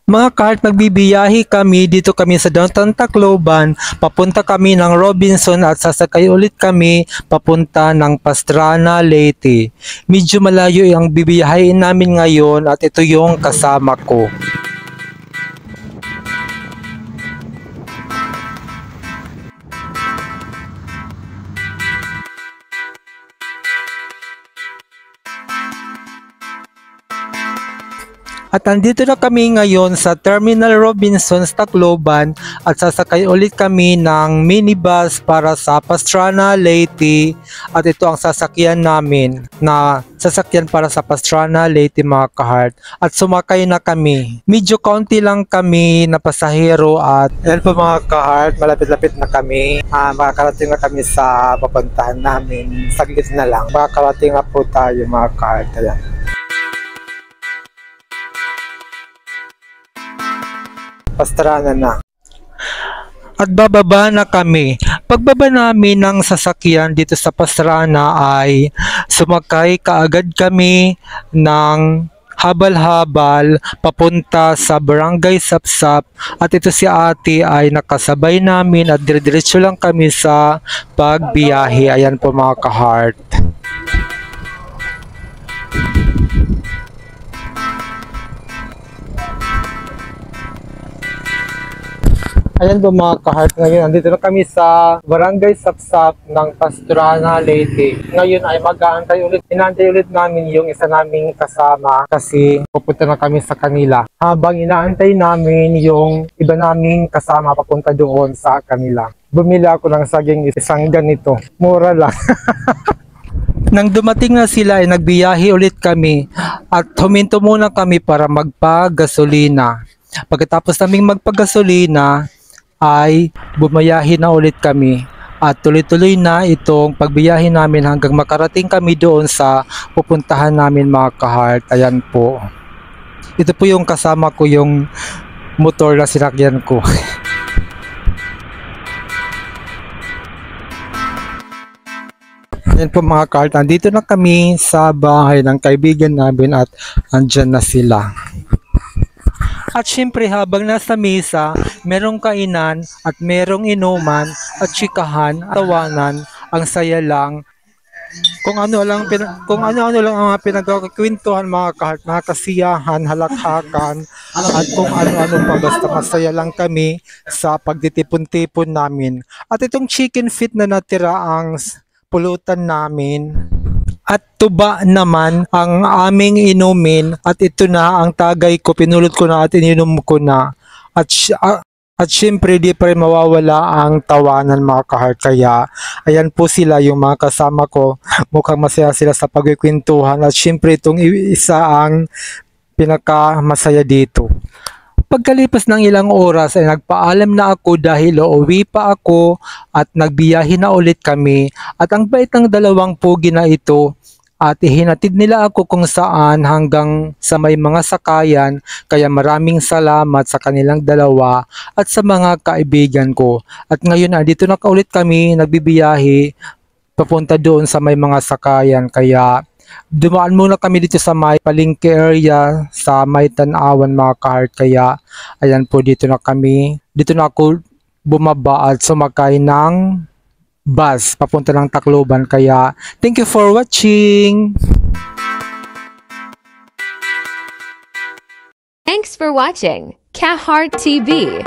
Mga kahit magbibiyahe kami, dito kami sa downtown Tacloban, papunta kami ng Robinson at sasakay ulit kami papunta ng Pastrana, Leyte. Medyo malayo ang bibiyahin namin ngayon at ito yung kasama ko. At andito na kami ngayon sa Terminal Robinsons, Tacloban at sasakay ulit kami ng minibus para sa Pastrana, Leyte. At ito ang sasakyan namin na sasakyan para sa Pastrana, Leyte mga ka-heart. At sumakay na kami. Medyo kaunti lang kami na pasahero at yan po mga ka-heart, malapit-lapit na kami. Makakarating na kami sa papuntahan namin. Saglit na lang. Makakarating na po tayo mga ka-heart. Ayan. Pastrana na. At bababa na kami. Pagbaba namin ng sasakyan dito sa Pastrana ay sumakay kaagad kami ng habal-habal papunta sa Barangay Sapsap at ito si ate ay nakasabay namin at dire-diretso lang kami sa pagbiyahe. Ayan po mga ka-heart. Ayan po mga ka-heart, ngayon andito na kami sa Barangay Sapsap ng Pastrana, Leyte. Ngayon ay mag-aantay ulit. Inaantay ulit namin yung isa naming kasama kasi pupunta na kami sa kanila. Habang inaantay namin yung iba naming kasama papunta doon sa kanila. Bumili ako ng saging isang ganito. Mura lang. Nang dumating na sila ay nagbiyahe ulit kami at huminto muna kami para magpagasolina. Pagkatapos naming magpagasolina ay bumayahe na ulit kami at tuloy-tuloy na itong pagbiyahe namin hanggang makarating kami doon sa pupuntahan namin mga ka-heart. Ayan po. Ito po yung kasama ko, yung motor na sinakyan ko. Ayan po mga ka-heart, andito na kami sa bahay ng kaibigan namin at andyan na sila. At syempre habang nasa mesa, merong kainan at merong inuman at chikahan, tawanan, ang saya lang. Kung ano lang ang mga pinagkukwentuhan mga ka-heart, mga kasiyahan, halakhakan, at kung ano-ano pa, basta masaya lang kami sa pagtitipon-tipon namin. At itong chicken feet na natira ang pulutan namin. At tuba naman ang aming inumin at ito na ang tagay ko, pinulot ko na at ininom ko na. At syempre di pa rin mawawala ang tawanan mga ka-heart. Kaya ayan po sila yung mga kasama ko, mukhang masaya sila sa pagkikwentuhan at syempre itong isa ang pinakamasaya dito. Pagkalipas ng ilang oras ay nagpaalam na ako dahil uuwi pa ako at nagbiyahe na ulit kami at ang bait ng dalawang pugi na ito at ihinatid nila ako kung saan hanggang sa may mga sakayan kaya maraming salamat sa kanilang dalawa at sa mga kaibigan ko. At ngayon na dito na ulit kami nagbibiyahe papunta doon sa may mga sakayan kaya dumaan muna kami dito sa may palengke area sa may Tanawan mga ka-heart. Kaya ayan po dito na ako bumaba at sumakay ng bus papunta ng Tacloban. Kaya thank you for watching. Thanks for watching Ka-Heart TV.